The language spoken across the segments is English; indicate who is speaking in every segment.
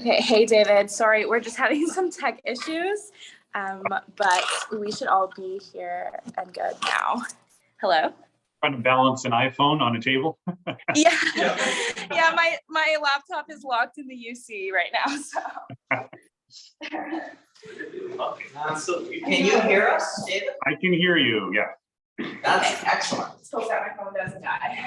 Speaker 1: Okay, hey David, sorry, we're just having some tech issues, but we should all be here and good now. Hello?
Speaker 2: Trying to balance an iPhone on a table.
Speaker 1: Yeah, yeah, my laptop is locked in the UC right now, so.
Speaker 3: Can you hear us, David?
Speaker 2: I can hear you, yeah.
Speaker 3: That's excellent.
Speaker 1: Let's hope that my phone doesn't die.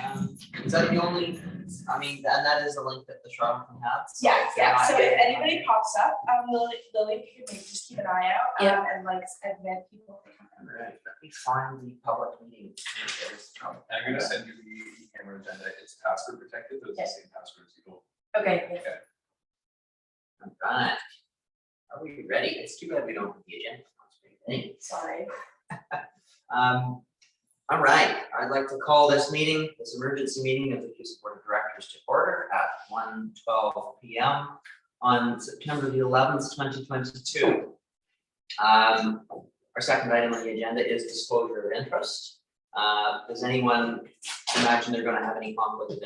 Speaker 3: Is that the only, I mean, and that is the link that the Charlatan has?
Speaker 1: Yeah, yeah, so if anybody pops up, the link, you can maybe just keep an eye out, and like admit people to come in.
Speaker 3: Right, let me find the public meeting.
Speaker 4: I'm gonna send you the camera agenda. It's password protected, so it's the same password as you go.
Speaker 1: Okay.
Speaker 4: Okay.
Speaker 3: All right. Are we ready? It's too bad we don't have the agenda.
Speaker 1: Sorry.
Speaker 3: All right, I'd like to call this meeting, this emergency meeting of the CUSA Board of Directors to order at 1:12 p.m. on September the 11th, 2022. Our second item on the agenda is disclosure of interest. Does anyone imagine they're going to have any conflicts of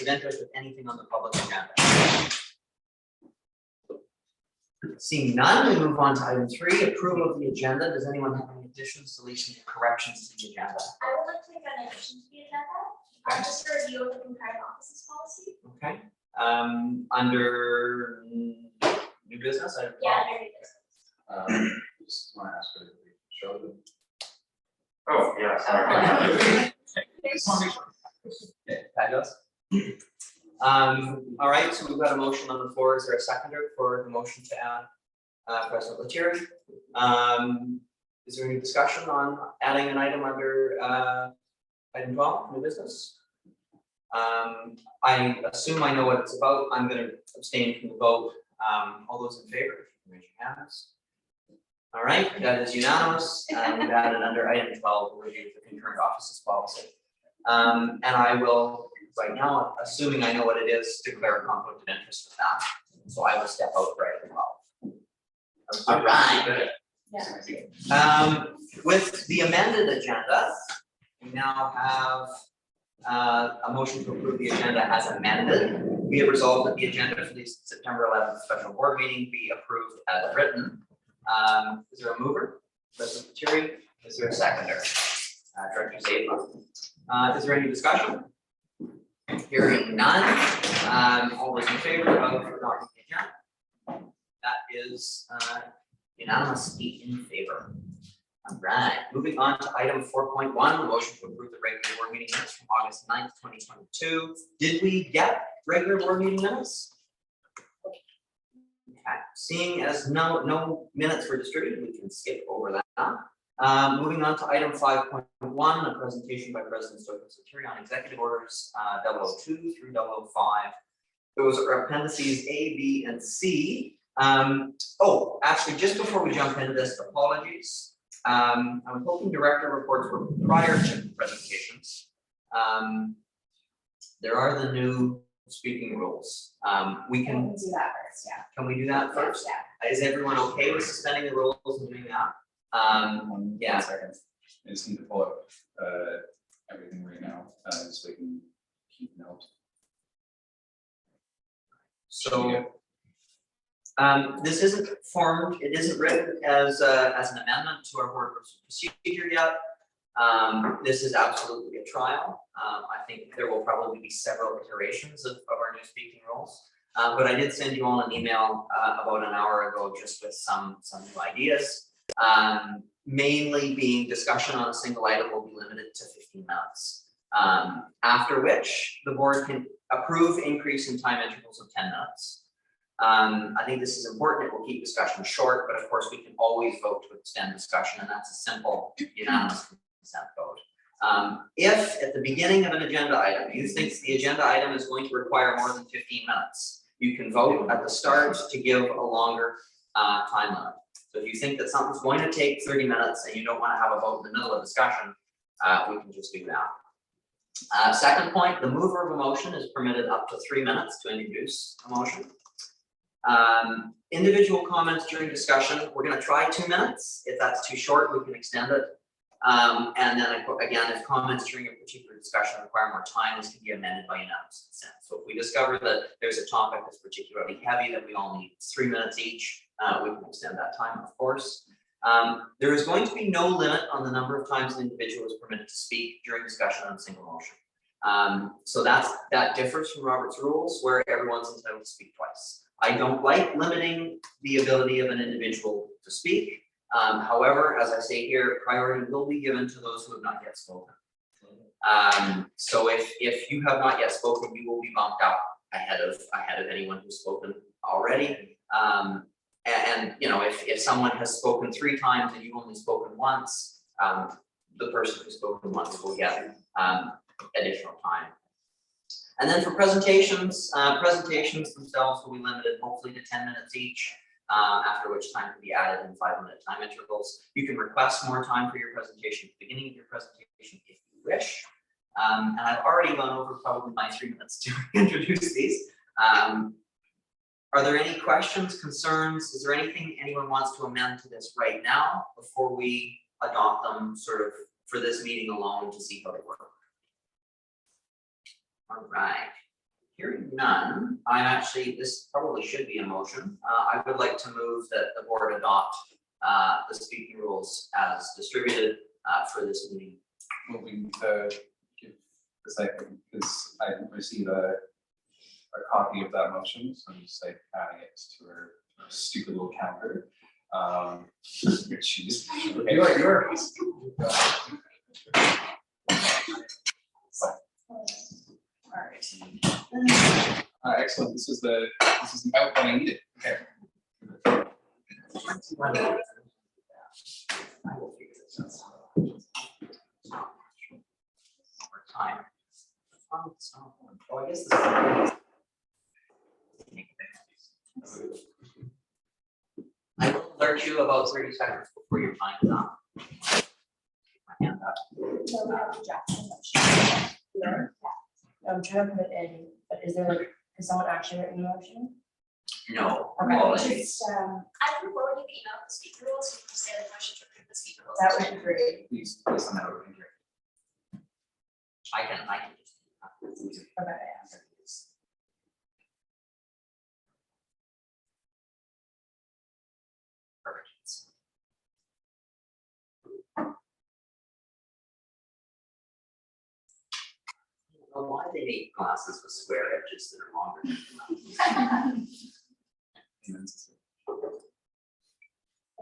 Speaker 3: interest with anything on the public agenda? Seeing none, we move on to item 3, approval of the agenda. Does anyone have any additions, deletions, or corrections to the agenda?
Speaker 5: I would like to make an addition to the agenda, just a review of the concurrent offices policy.
Speaker 3: Okay, under new business, I
Speaker 5: Yeah, very good.
Speaker 4: Just want to ask her to show them.
Speaker 2: Oh, yeah, sorry.
Speaker 3: Okay, fabulous. All right, so we've got a motion on the floor. Is there a seconder for the motion to add President Lettieri? Is there any discussion on adding an item under item 12, new business? I assume I know what it's about. I'm going to abstain from the vote. All those in favor, raise your hands. All right, that is unanimous. We've added under item 12, review of the concurrent offices policy. And I will, right now, assuming I know what it is, declare a conflict of interest with that. So I will step out for item 12. All right.
Speaker 1: Yeah.
Speaker 3: With the amended agenda, we now have a motion to approve the agenda as amended. We have resolved that the agenda for the September 11th special board meeting be approved as written. Is there a mover? President Lettieri? Is there a seconder? Director Zaba. Is there any discussion? Hearing none. All those in favor of adopting the agenda? That is unanimously in favor. All right, moving on to item 4.1, the motion to approve the regular board meeting minutes from August 9th, 2022. Did we get regular board meeting minutes? Okay, seeing as no minutes were distributed, we can skip over that. Moving on to item 5.1, a presentation by President Lettieri on executive orders 002 through 005. Those are appendices A, B, and C. Oh, actually, just before we jump into this, apologies. I'm hoping director reports were prior to presentations. There are the new speaking rules. We can
Speaker 1: do that first, yeah.
Speaker 3: Can we do that first?
Speaker 1: Yeah.
Speaker 3: Is everyone okay with suspending the rules and doing that? Yeah.
Speaker 4: 1 second. I just need to pull up everything right now, so we can keep note.
Speaker 3: So this isn't formed, it isn't written as an amendment to our board procedure yet. This is absolutely a trial. I think there will probably be several iterations of our new speaking rules. But I did send you all an email about an hour ago just with some new ideas. Mainly being discussion on a single item will be limited to 15 minutes. After which the board can approve increase in time intervals of 10 minutes. I think this is important. It will keep discussion short, but of course we can always vote to extend discussion, and that's a simple unanimous consent vote. If at the beginning of an agenda item, you think the agenda item is going to require more than 15 minutes, you can vote at the start to give a longer time limit. So if you think that something's going to take 30 minutes and you don't want to have a vote in the middle of discussion, we can just do that. Second point, the mover of a motion is permitted up to 3 minutes to introduce a motion. Individual comments during discussion, we're going to try 2 minutes. If that's too short, we can extend it. And then again, if comments during a particular discussion require more time, this can be amended by unanimous consent. So if we discover that there's a topic that's particularly heavy that we all need 3 minutes each, we can extend that time, of course. There is going to be no limit on the number of times an individual is permitted to speak during discussion on a single motion. So that differs from Robert's rules, where everyone's entitled to speak twice. I don't like limiting the ability of an individual to speak. However, as I say here, priority will be given to those who have not yet spoken. So if you have not yet spoken, you will be bumped up ahead of anyone who's spoken already. And you know, if someone has spoken 3 times and you've only spoken once, the person who's spoken once will get additional time. And then for presentations, presentations themselves will be limited hopefully to 10 minutes each, after which time can be added in 5-minute time intervals. You can request more time for your presentation at the beginning of your presentation if you wish. And I've already gone over probably my 3 minutes to introduce these. Are there any questions, concerns? Is there anything anyone wants to amend to this right now before we adopt them sort of for this meeting alone to see how they work? All right, hearing none, this probably should be a motion. I would like to move that the board adopt the speaking rules as distributed for this meeting.
Speaker 4: Will we give a second, because I didn't receive a copy of that motion, so I'm just like adding it to our stupid little counter. She's okay. You're excellent. This is the outcome I needed. Okay.
Speaker 3: I will figure this out. More time. Oh, I guess this is. I will alert you about 30 seconds before your time is up. My hand up.
Speaker 6: So we have to draft a motion. Yeah. I'm trying to put it in, but is there, has someone actually written the motion?
Speaker 3: No.
Speaker 6: Okay,
Speaker 3: Well,
Speaker 6: just,
Speaker 5: I can forward you the email with the speaker rules, you can just say the motion to approve the speaker rules.
Speaker 6: that would be great.
Speaker 4: Please send that over to me.
Speaker 3: I can just.
Speaker 6: Okay, yeah.
Speaker 3: Perfect. I don't know why they make glasses with square edges that are longer than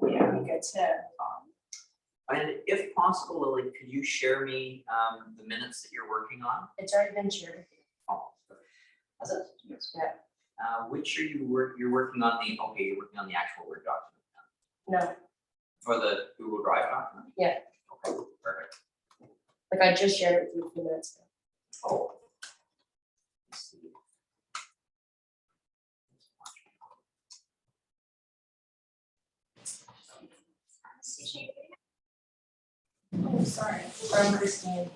Speaker 6: Yeah, we good to,
Speaker 3: And if possible, Lily, could you share me the minutes that you're working on?
Speaker 6: it's already been shared.
Speaker 3: Oh, has it?
Speaker 4: Yes.
Speaker 6: Yeah.
Speaker 3: Which are you're working on you're working on the actual Word document
Speaker 6: No,
Speaker 3: for the Google Drive document?
Speaker 6: Yeah.
Speaker 3: Okay, perfect.
Speaker 6: like I just shared it with you a few minutes ago.
Speaker 3: Oh. Let's see.
Speaker 6: Oh, sorry. I'm Christine.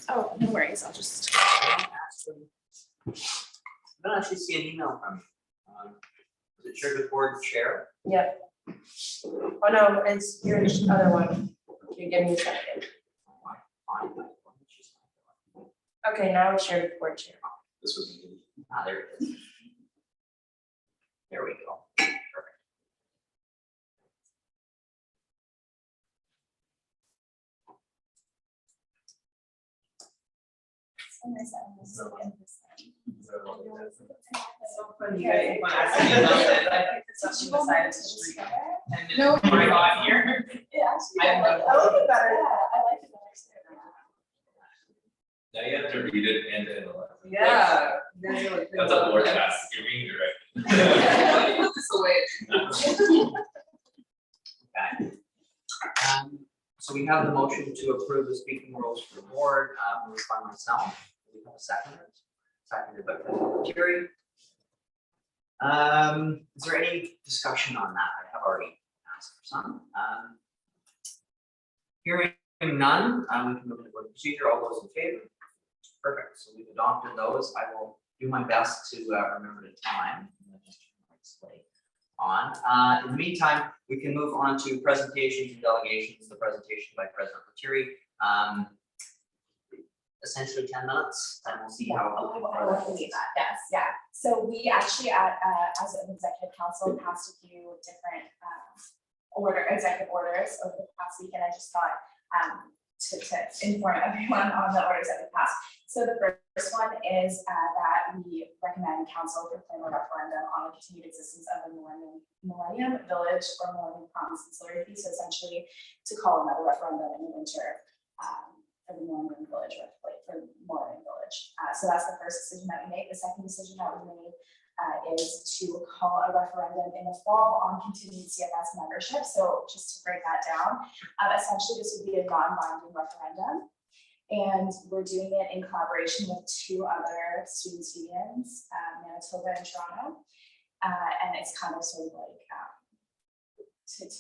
Speaker 1: Oh, no worries. I'll just.
Speaker 3: I don't actually see an email from you. Is it shared with board chair?
Speaker 6: Yep. Oh, no, it's your other one. You give me a second.
Speaker 3: Fine.
Speaker 6: Okay, now it's shared with board chair.
Speaker 4: This was me.
Speaker 3: There it is. There we go. Perfect.
Speaker 7: You guys want to ask me about it? I think it's something decided to just read 10 minutes before I got here. I have no-
Speaker 6: I like it better. I like it better.
Speaker 8: Now you have to read it and analyze it.
Speaker 7: Yeah.
Speaker 8: That's a board task, you're reading it right.
Speaker 7: That's the way it's.
Speaker 3: Okay. So we have the motion to approve the speaking rules for the board, moved by myself. We have a seconder. Seconded by Terry. Is there any discussion on that? I have already asked for some. Hearing none, we can move into the procedure. All those in favor? Perfect. So we've adopted those. I will do my best to remember the time. on. In the meantime, we can move on to presentations and delegations, the presentation by President Lettieri. Essentially 10 minutes, and we'll see how.
Speaker 1: I will believe that, yes, yeah. So we actually as an executive council passed a few different executive orders over the past week, and I just thought to inform everyone on the orders that we passed. So the first one is that we recommend council proclaim a referendum on the continued existence of the Millennium Village or Millennium Promise Ancillary Fee. So essentially to call another referendum in the winter for the Millennium Village or for Millennium Village. So that's the first decision that we made. The second decision that we made is to call a referendum in the fall on continued CFS membership. So just to break that down, essentially this would be a non-binding referendum. And we're doing it in collaboration with two other students' unions, Manitoba and Toronto. And it's kind of sort of like to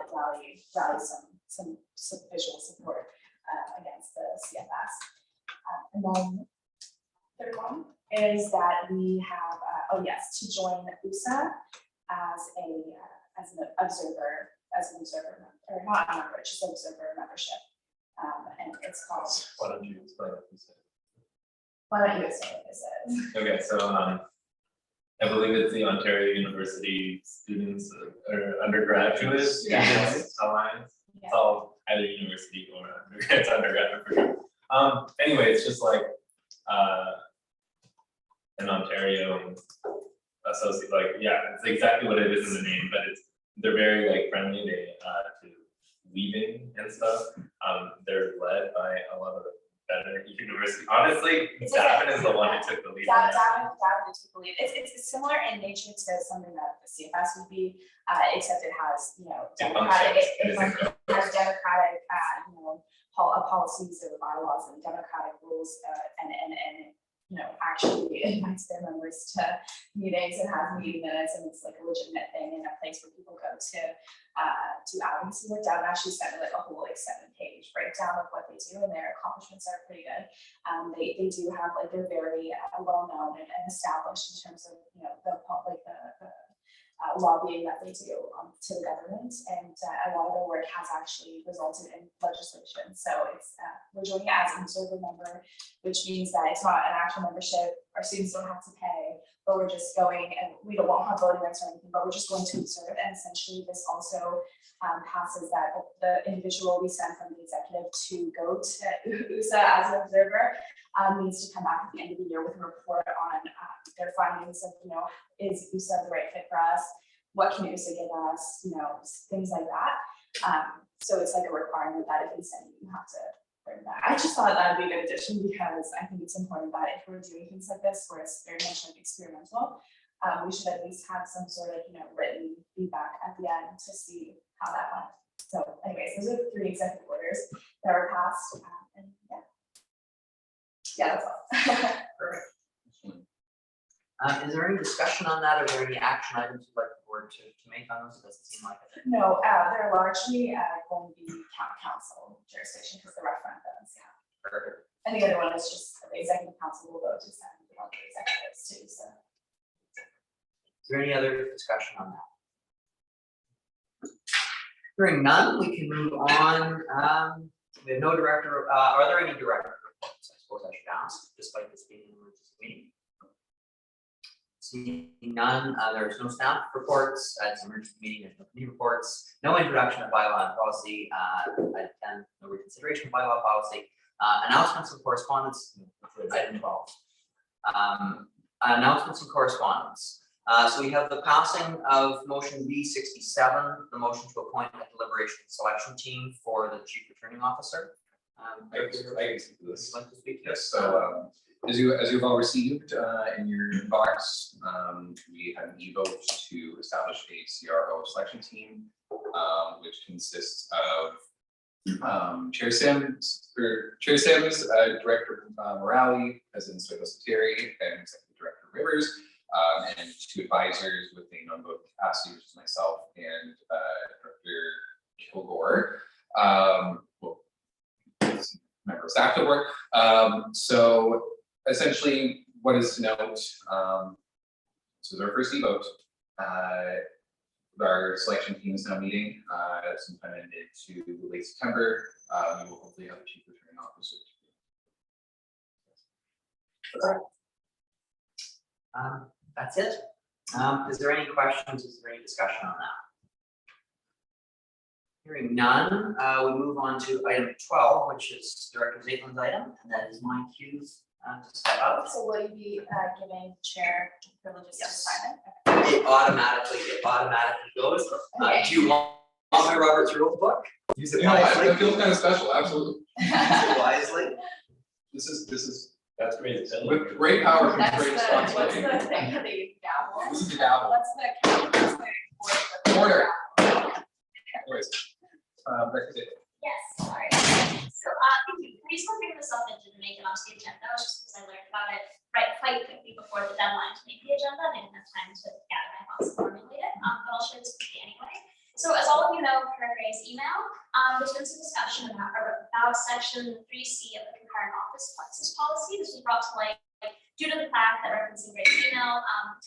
Speaker 1: rally some visual support against the CFS. And then third one is that we have, to join CUSA as an observer, or not a member, just observer membership. And it's called.
Speaker 8: Why don't you explain what you said?
Speaker 1: Why don't you explain what this is?
Speaker 8: Okay, so I believe it's the Ontario University Students or Undergraduate Students Alliance. It's all either university or it's undergraduate for sure. Anyway, it's just like an Ontario associate, like, yeah, it's exactly what it is in the name, but they're very like friendly to weaving and stuff. They're led by a lot of the better university. Honestly, Davin is the one who took the lead.
Speaker 1: Davin took the lead. It's similar in nature to something that the CFS would be, except it has, democratic, policies or bylaws and democratic rules, and actually invites their members to meetings and has meeting minutes, and it's like a legitimate thing and a place where people go to do advocacy work. Davin actually sent like a whole 7-page breakdown of what they do, and their accomplishments are pretty good. They do have they're very well known and established in terms of the lobbying that they do to the government, and a lot of their work has actually resulted in legislation. So it's we're doing it as an observer member, which means that it's not an actual membership. Our students don't have to pay, but we're just going, and we won't have voting rights or anything, but we're just going to observe. And essentially this also passes that the individual we send from the executive to go to CUSA as an observer needs to come back at the end of the year with a report on their findings of, is CUSA the right fit for us? What can CUSA give us? Things like that. So it's like a requirement that if we send you have to bring that. I just thought that would be a good addition, because I think it's important that if we're doing things like this, where it's very much experimental, we should at least have some sort of written feedback at the end to see how that went. So anyways, those are the 3 executive orders that were passed, and that's all.
Speaker 3: Perfect. Is there any discussion on that? Are there any action items you'd like the board to make on those? It doesn't seem like it.
Speaker 1: No, they're largely going to be council jurisdiction because the referendums. Yeah.
Speaker 3: Perfect.
Speaker 1: And the other one is just the executive council will vote to send the other executives too. So.
Speaker 3: Is there any other discussion on that? Hearing none, we can move on. We have no director. Are there any director reports? I suppose I should ask, despite this being an emergency meeting. Seeing none, there's no staff reports. It's an emergency meeting. There's no committee reports. No introduction of bylaw and policy. Item 10, no reconsideration of bylaw policy. Announcements and correspondence. Item 12. Announcements and correspondence. So we have the passing of motion B67, the motion to appoint a deliberation and selection team for the chief returning officer.
Speaker 4: I can speak to this.
Speaker 3: Like to speak to
Speaker 4: Yes,
Speaker 3: this?
Speaker 4: so as you've all received in your inbox, we had an e-vote to establish a CRO selection team, which consists of Chair Sims, Director Morale, President Lettieri, and Executive Director Rivers, and 2 advisors with a non-voting capacity, which is myself and Director Kilgore. Member of staff to work. So essentially, what is to note, this was our first e-vote. our selection team is now meeting sometime in mid to late September. We will hopefully have a chief returning officer.
Speaker 3: That's it. Is there any questions? Is there any discussion on that? Hearing none, we move on to item 12, which is Director Zaitlin's item, and that is my cues to step out.
Speaker 1: So will you be giving chair privileges to
Speaker 3: Yes.
Speaker 1: sign it?
Speaker 3: It automatically goes.
Speaker 1: Okay.
Speaker 3: Do you want my Robert's Rule book? Use it
Speaker 4: Yeah,
Speaker 3: wisely.
Speaker 4: that feels kind of special, absolutely.
Speaker 3: Use it wisely.
Speaker 4: This is
Speaker 8: That's great.
Speaker 4: with great power comes
Speaker 1: That's
Speaker 4: great
Speaker 1: the, what's
Speaker 4: responsibility.
Speaker 1: the thing, the gavel?
Speaker 4: This is the gavel.
Speaker 1: What's the count? What's the board?
Speaker 4: Order. Anyways, Director Zaitlin.
Speaker 5: Yes, sorry. So, thank you. The reason I'm bringing this up and didn't make it onto the agenda was just because I learned about it quite quickly before the deadline to make the agenda, and I didn't have time to gather my thoughts and formulate it, but I'll share this quickly anyway. So as all of you know, per Gray's email, there's been some discussion about section 3C of the concurrent office flexes policy. This was brought to light due to the fact that referencing Gray's email,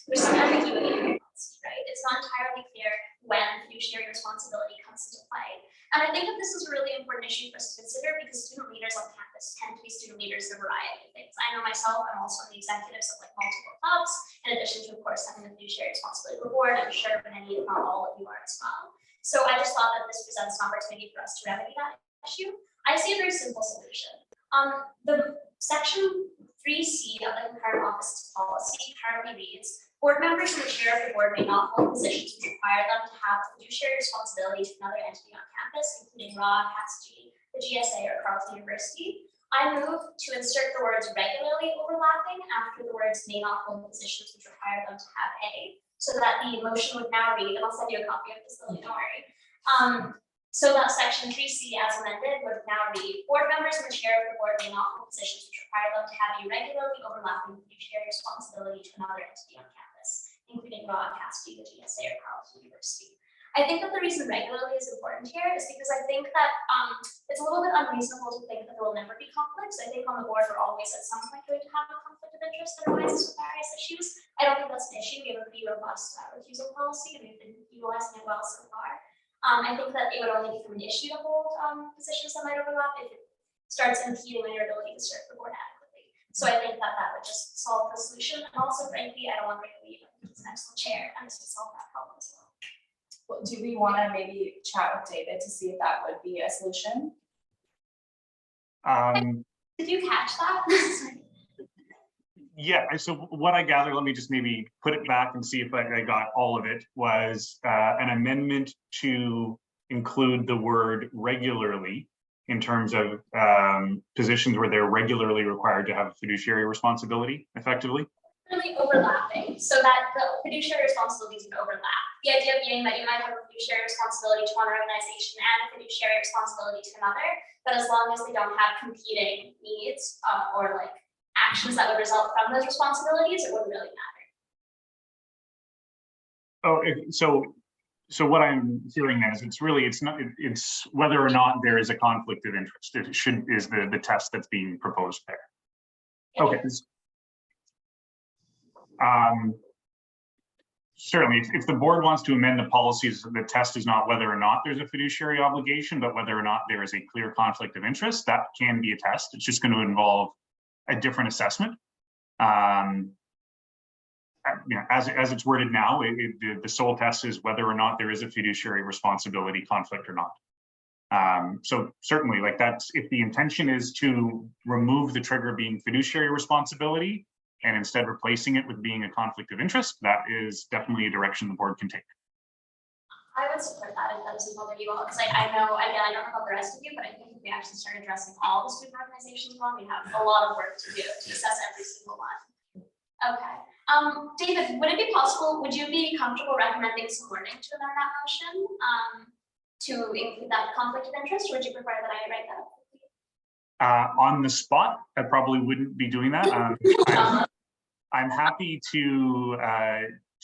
Speaker 5: there's some ambiguity in the policy, right? It's not entirely clear when fiduciary responsibility comes into play. And I think that this is a really important issue for us to consider because student leaders on campus tend to be student leaders in a variety of things. I know myself, I'm also on the executives of like multiple clubs, in addition to, of course, having the fiduciary responsibility of the board. I'm sure many, if not all of you are as well. So I just thought that this presents an opportunity for us to remedy that issue. I see a very simple solution. The section 3C of the concurrent office policy currently reads, board members and the chair of the board may not hold positions which require them to have fiduciary responsibility to another entity on campus, including RA, CASG, the GSA, or Carleton University. I move to insert the words regularly overlapping after the words may not hold positions which require them to have A, so that the motion would now read, and I'll send you a copy of this, Lily, don't worry. So that section 3C as amended would now read, board members and the chair of the board may not hold positions which require them to have a regularly overlapping fiduciary responsibility to another entity on campus, including RA, CASB, the GSA, or Carleton University. I think that the reason regularly is important here is because I think that it's a little bit unreasonable to think that there will never be conflicts. I think on the board we're always at some point going to have a conflict of interest that arises with various issues. I don't think that's an issue. We have a pretty robust recusal policy and we've been utilizing it well so far. I think that it would only become an issue to hold positions that might overlap if it starts impeding on your ability to serve the board adequately. So I think that that would just solve the solution. And also, frankly, I don't want to leave. He's an excellent chair, and this would solve that problem as well.
Speaker 1: Well, do we want to maybe chat with David to see if that would be a solution?
Speaker 5: Did you catch that?
Speaker 2: Yeah, so what I gather, let me just maybe put it back and see if I got all of it, was an amendment to include the word regularly in terms of positions where they're regularly required to have a fiduciary responsibility effectively.
Speaker 5: Really overlapping, so that the fiduciary responsibilities would overlap. The idea being that you might have a fiduciary responsibility to one organization and a fiduciary responsibility to another, but as long as they don't have competing needs or like actions that would result from those responsibilities, it wouldn't really matter.
Speaker 2: Oh, so what I'm hearing then is it's whether or not there is a conflict of interest. It is the test that's being proposed there. Okay. Certainly, if the board wants to amend the policies, the test is not whether or not there's a fiduciary obligation, but whether or not there is a clear conflict of interest. That can be a test. It's just going to involve a different assessment. As it's worded now, the sole test is whether or not there is a fiduciary responsibility conflict or not. So certainly, like that's if the intention is to remove the trigger being fiduciary responsibility and instead replacing it with being a conflict of interest, that is definitely a direction the board can take.
Speaker 5: I would support that if that doesn't bother you all, because I know, again, I don't know about the rest of you, but I think if we actually start addressing all the student organizations wrong, we have a lot of work to do to assess every single one. Okay. David, would it be possible, would you be comfortable recommending some wording to amend that motion to include that conflict of interest, or would you prefer that I write that up?
Speaker 2: On the spot, I probably wouldn't be doing that. I'm happy to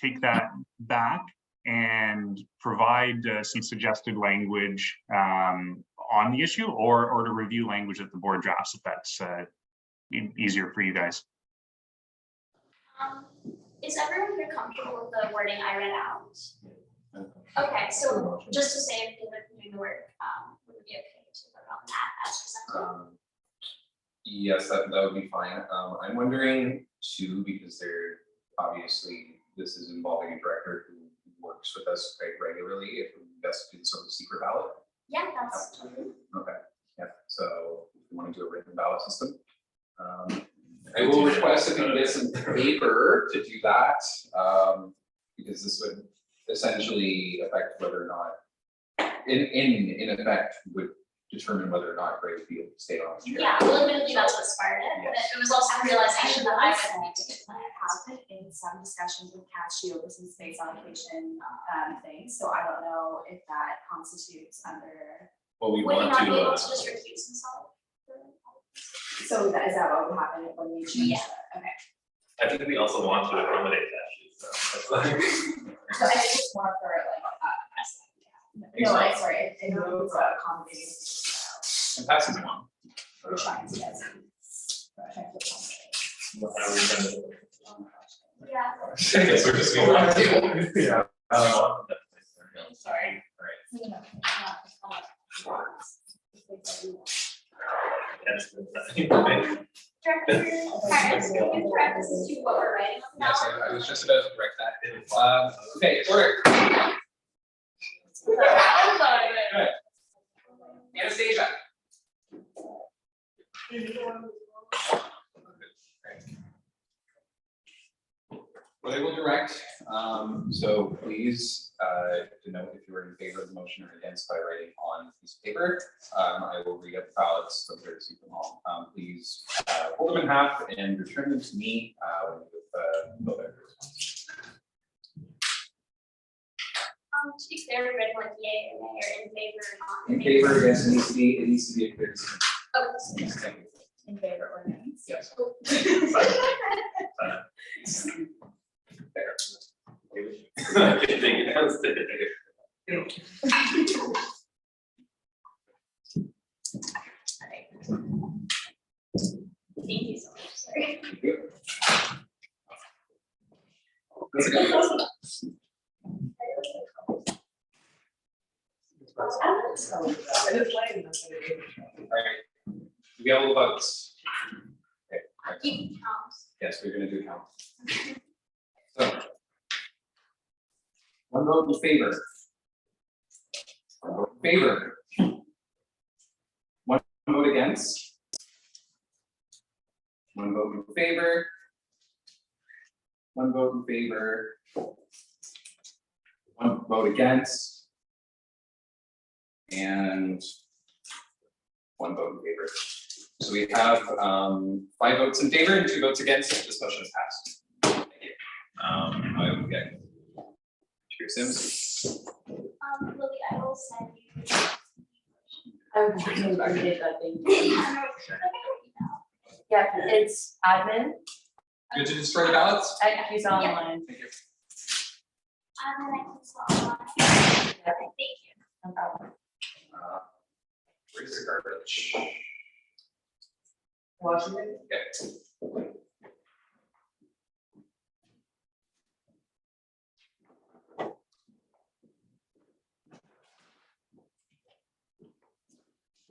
Speaker 2: take that back and provide some suggested language on the issue or to review language that the board drafts if that's easier for you guys.
Speaker 5: Is everyone here comfortable with the wording I read out? Okay, so just to say, if they're doing the work, would it be okay to vote on that as presented?
Speaker 4: Yes, that would be fine. I'm wondering too, because obviously this is involving a director who works with us quite regularly, if we best do this on the secret ballot.
Speaker 5: Yeah, that's totally.
Speaker 4: Okay, yeah, so if we want to do a written ballot system. I will request if you get some paper to do that, because this would essentially affect whether or not, in effect, would determine whether or not Greg would be able to stay on. the chair.
Speaker 5: Yeah, well, admittedly, that's what inspired it, but
Speaker 4: Yes.
Speaker 5: it was also the realization that I would need to get
Speaker 1: I have been in some discussions with Cassie over some space allocation things, so I don't know if that constitutes under.
Speaker 8: Well, we
Speaker 5: Would he
Speaker 8: want
Speaker 5: not be able
Speaker 8: to,
Speaker 5: to just recuse himself?
Speaker 1: So is that what would happen when we change
Speaker 5: Yeah.
Speaker 1: that? Okay.
Speaker 8: I think we also want to accommodate that, so that's like.
Speaker 1: So I just want for no, I'm sorry, it moves accommodating.
Speaker 4: And pass it on.
Speaker 1: We're trying to get. We're trying to
Speaker 8: What are we trying to do?
Speaker 5: Yeah.
Speaker 8: I guess we're just going around the table. Yeah.
Speaker 1: Sorry.
Speaker 8: That's the-
Speaker 5: Director, Harris, can you direct us to what we're writing on the
Speaker 4: Yes,
Speaker 5: ballot?
Speaker 4: I was just about to correct that. Okay, order. Anastasia. What I will direct, so please denote if you are in favor of the motion or against by writing on a piece of paper. I will read up the ballots so that you can all, please fold them in half and return them to me with the vote.
Speaker 5: To be clear, we read like yay or nay or in favor or not.
Speaker 4: In favor, against, it needs to be a clear decision.
Speaker 5: Okay.
Speaker 4: Yes, thank you.
Speaker 1: In favor or against?
Speaker 4: Yes.
Speaker 8: Take it downstairs.
Speaker 5: Thank you so much, sorry.
Speaker 4: Thank you. That's a good one. All right. We have all the votes. Okay, excellent.
Speaker 5: Keep count.
Speaker 4: Yes, we're gonna do count. So. One vote in favor. One vote in favor. One vote against. One vote in favor. One vote in favor. One vote against. And one vote in favor. So we have 5 votes in favor and 2 votes against. This motion is passed. Thank you. I will get Chair Sims.
Speaker 5: Lily, I will send you.
Speaker 6: I would just need to get that thing.
Speaker 5: I
Speaker 6: Yeah, it's admin
Speaker 4: Good to destroy the ballots?
Speaker 6: at CUSA Online.
Speaker 4: Thank you.
Speaker 5: then I can stop. Thank you.
Speaker 6: No problem.
Speaker 4: Where's the garbage?
Speaker 6: Washington.
Speaker 4: Okay.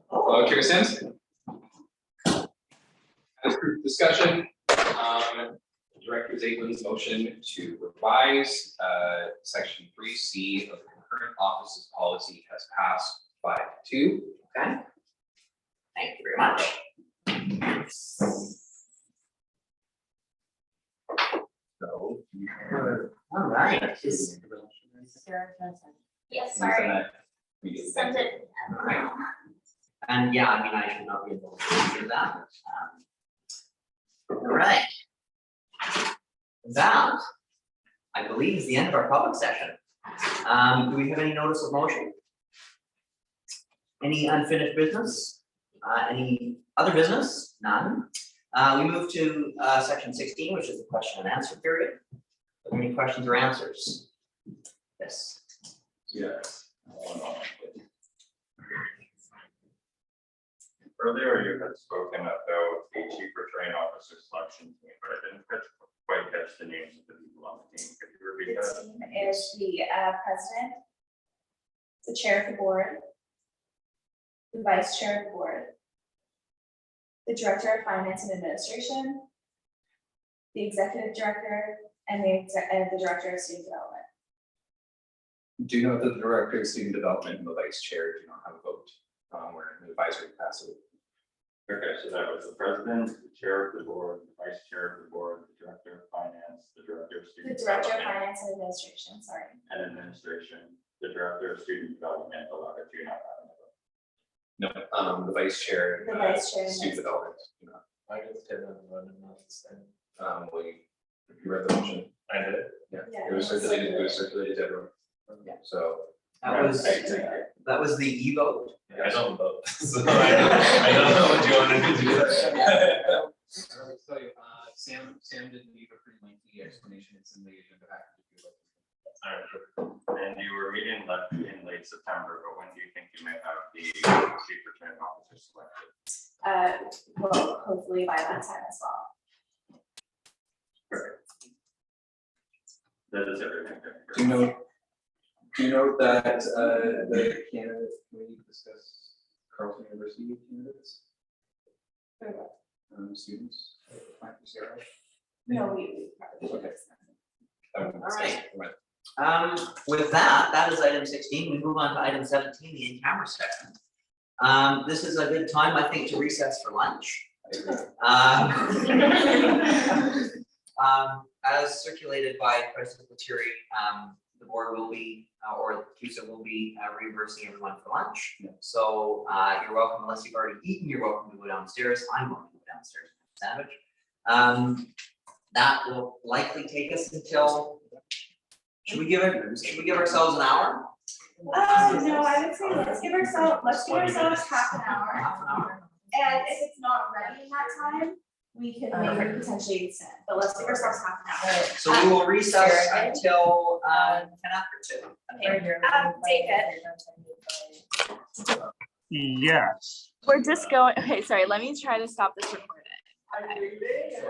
Speaker 4: Hello, Chair Sims. As group discussion, Director Zablin's motion to revise section 3C of the concurrent offices policy has passed 5-2.
Speaker 3: Okay. Thank you very much.
Speaker 4: So.
Speaker 3: All right.
Speaker 5: Yes, sorry. Send it.
Speaker 3: And yeah, I mean, I should not be able to do that. All right. That, I believe, is the end of our public session. Do we have any notice of motion? Any unfinished business? Any other business? None. We move to section 16, which is the question and answer period. Are there any questions or answers? Yes.
Speaker 4: Yeah.
Speaker 9: Earlier, you had spoken about the chief returning officer selection team, but I didn't catch
Speaker 8: quite catch the names of the people on the team. Could you repeat
Speaker 1: The
Speaker 8: that?
Speaker 1: team is the president, the chair of the board, the vice chair of the board, the director of finance and administration, the executive director, and the director of student development.
Speaker 4: Do you know that the director of student development and the vice chair do not have a vote? We're in the advisory capacity.
Speaker 8: Okay, so that was the president, the chair of the board, the vice chair of the board, the director of finance, the director of
Speaker 1: The
Speaker 8: student
Speaker 1: director of
Speaker 8: development
Speaker 1: finance and administration, sorry.
Speaker 8: and administration, the director of student development, the other two not having a vote.
Speaker 4: No, the vice chair.
Speaker 1: The vice chair and
Speaker 4: Student
Speaker 1: vice-
Speaker 4: development, you know,
Speaker 8: I just did not run enough to say.
Speaker 4: you read the motion.
Speaker 8: I did.
Speaker 1: Yeah,
Speaker 4: It was circulated to everyone. So.
Speaker 3: That was the e-vote.
Speaker 8: I don't vote, so I don't know what you wanted to do.
Speaker 4: I'll tell you, Sam did leave a pretty lengthy explanation. It's in the agenda package. If you look.
Speaker 8: And you were meeting in late September, but when do you think you may have the superintendent officer selected?
Speaker 1: Well, hopefully by that time as well.
Speaker 8: That is everything.
Speaker 4: Do you know that the candidate committee discussed Carleton University candidates? Students? applying for CRO?
Speaker 1: No, we probably.
Speaker 4: Okay.
Speaker 3: Alright. With that is item 16. We move on to item 17, the in-camera section. This is a good time, I think, to recess for lunch. As circulated by President Lettieri, the board will be, or CUSA will be reimbursing everyone for lunch.
Speaker 4: Yeah.
Speaker 3: So you're welcome, unless you've already eaten, you're welcome to go downstairs. I'm welcome to go downstairs and have a sandwich. That will likely take us until, should we give ourselves an hour?
Speaker 1: No, I would say let's give ourselves half an hour.
Speaker 3: Half an hour?
Speaker 1: And if it's not ready in that time, we can maybe potentially extend, but let's give ourselves half an hour.
Speaker 3: So we will recess until 10 after 2.
Speaker 1: Okay. David.
Speaker 2: Yes.
Speaker 9: We're just going, okay, sorry, let me try to stop this recording.